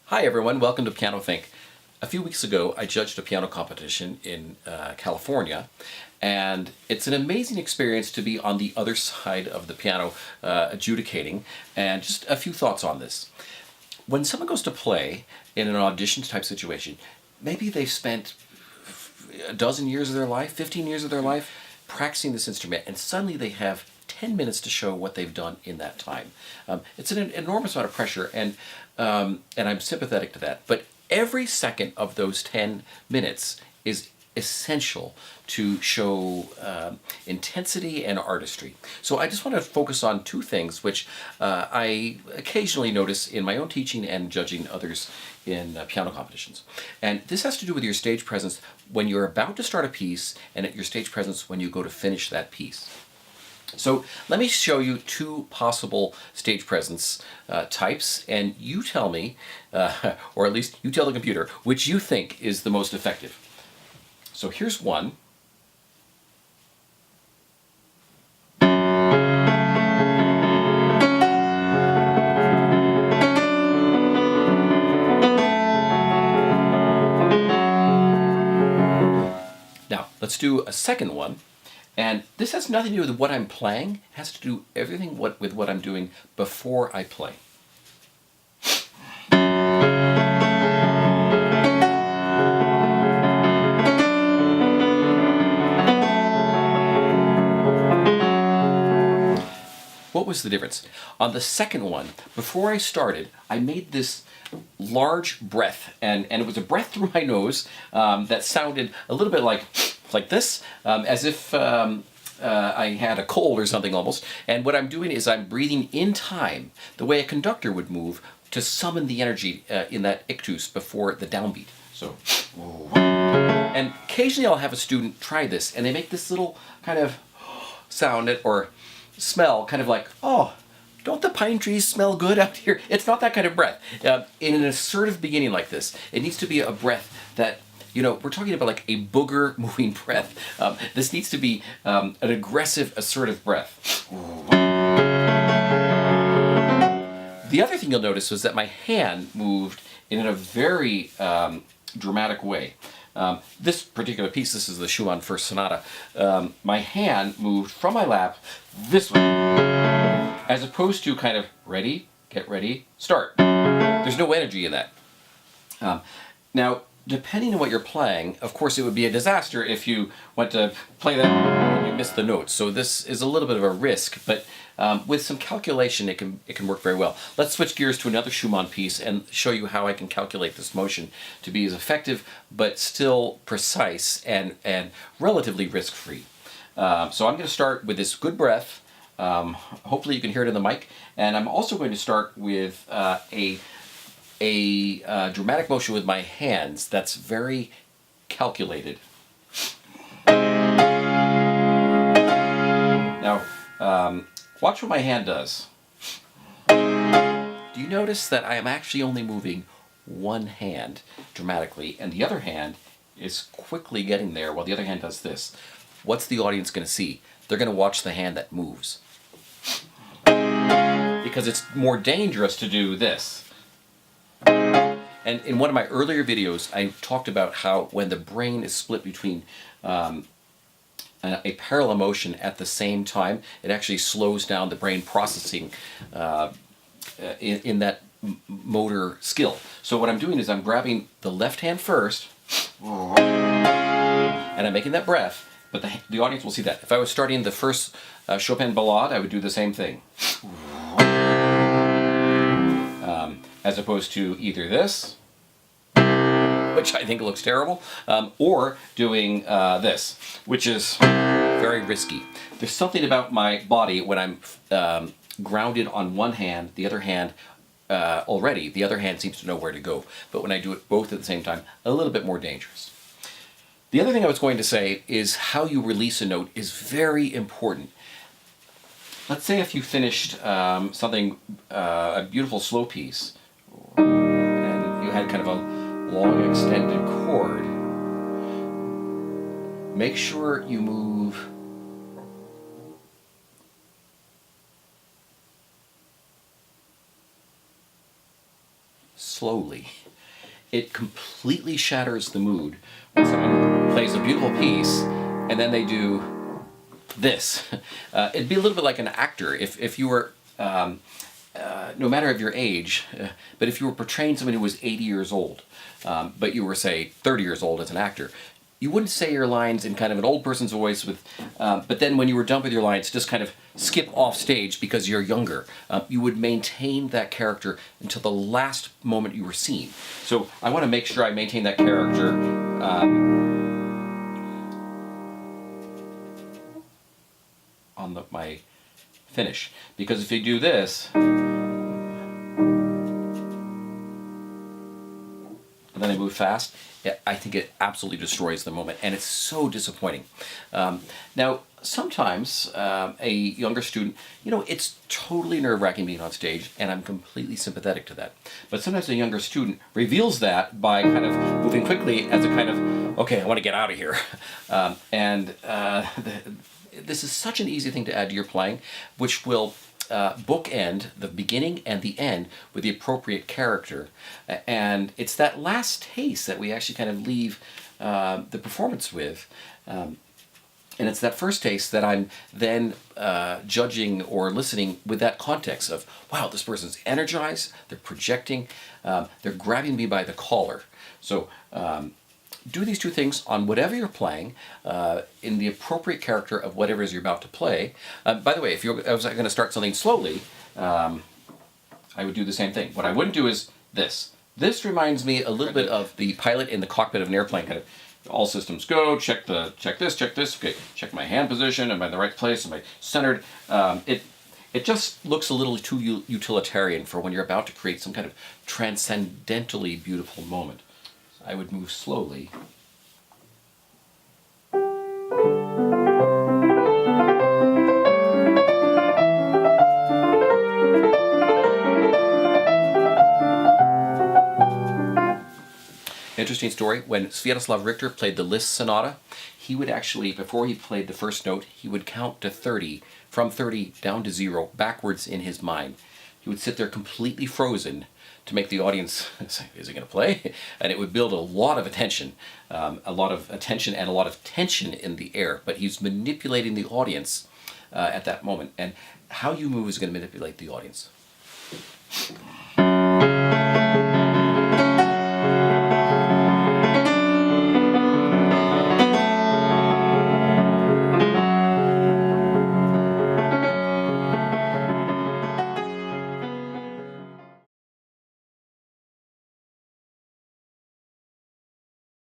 Hi everyone, welcome to Piano Think. A few weeks ago I judged a piano competition in California, and it's an amazing experience to be on the other side of the piano adjudicating, and just a few thoughts on this. When someone goes to play in an audition type situation, maybe they've spent a dozen years of their life, 15 years of their life practicing this instrument, and suddenly they have 10 minutes to show what they've done in that time. It's an enormous amount of pressure, and I'm sympathetic to that. But every second of those 10 minutes is essential to show intensity and artistry. So I just want to focus on two things which I occasionally notice in my own teaching and judging others in piano competitions. And this has to do with your stage presence when you're about to start a piece, and at your stage presence when you go to finish that piece. So let me show you two possible stage presence types, and you tell me, or at least you tell the computer, which you think is the most effective. So here's one. Now, let's do a second one. And this has nothing to do with what I'm playing. It has to do everything with what I'm doing before I play. What was the difference? On the second one, before I started, I made this large breath, and it was a breath through my nose that sounded a little bit like this, as if I had a cold or something almost. And what I'm doing is I'm breathing in time, the way a conductor would move, to summon the energy in that ictus before the downbeat. So, and occasionally I'll have a student try this, and they make this little kind of sound or smell, kind of like, oh, don't the pine trees smell good out here? It's not that kind of breath. In an assertive beginning like this, it needs to be a breath that, we're talking about like a booger moving breath. This needs to be an aggressive, assertive breath. The other thing you'll notice was that my hand moved in a very dramatic way. This particular piece, this is the Schumann First Sonata, my hand moved from my lap this way, as opposed to kind of ready, get ready, start. There's no energy in that. Now, depending on what you're playing, of course it would be a disaster if you went to play that and you missed the notes. So this is a little bit of a risk, but with some calculation it can work very well. Let's switch gears to another Schumann piece and show you how I can calculate this motion to be as effective but still precise and relatively risk-free. So I'm going to start with this good breath. Hopefully you can hear it in the mic. And I'm also going to start with a dramatic motion with my hands that's very calculated. Now, watch what my hand does. Do you notice that I am actually only moving one hand dramatically, and the other hand is quickly getting there while the other hand does this? What's the audience going to see? They're going to watch the hand that moves. Because it's more dangerous to do this. And in one of my earlier videos, I talked about how when the brain is split between a parallel motion at the same time, it actually slows down the brain processing in that motor skill. So what I'm doing is I'm grabbing the left hand first, and I'm making that breath, but the audience will see that. If I was starting the first Chopin ballade, I would do the same thing. As opposed to either this, which I think looks terrible, or doing this, which is very risky. There's something about my body when I'm grounded on one hand, the other hand the other hand seems to know where to go. But when I do it both at the same time, a little bit more dangerous. The other thing I was going to say is how you release a note is very important. Let's say if you finished something, a beautiful slow piece, and you had kind of a long extended chord, make sure you move slowly, it completely shatters the mood when someone plays a beautiful piece and then they do this. It'd be a little bit like an actor if you were, no matter of your age, but if you were portraying someone who was 80 years old, but you were, say, 30 years old as an actor, you wouldn't say your lines in kind of an old person's voice with, but then when you were done with your lines, just kind of skip off stage because you're younger. You would maintain that character until the last moment you were seen. So I want to make sure I maintain that character on my finish. Because if you do this, and then I move fast, I think it absolutely destroys the moment, and it's so disappointing. Now, sometimes a younger student, it's totally nerve-wracking being on stage, and I'm completely sympathetic to that. But sometimes a younger student reveals that by kind of moving quickly as a kind of, okay, I want to get out of here. This is such an easy thing to add to your playing, which will bookend the beginning and the end with the appropriate character. And it's that last taste that we actually kind of leave the performance with. And it's that first taste that I'm then judging or listening with that context of, wow, this person's energized, they're projecting, they're grabbing me by the collar. So do these two things on whatever you're playing in the appropriate character of whatever it is you're about to play. By the way, if I was going to start something slowly, I would do the same thing. What I wouldn't do is this. This reminds me a little bit of the pilot in the cockpit of an airplane, kind of all systems go, check this, okay, check my hand position, am I in the right place, am I centered? It just looks a little too utilitarian for when you're about to create some kind of transcendentally beautiful moment. I would move slowly. Interesting story, when Sviatoslav Richter played the Liszt Sonata, he would actually, before he played the first note, he would count to 30, from 30 down to 0, backwards in his mind. He would sit there completely frozen to make the audience say, is he going to play? And it would build a lot of attention and a lot of tension in the air. But he's manipulating the audience at that moment. And how you move is going to manipulate the audience.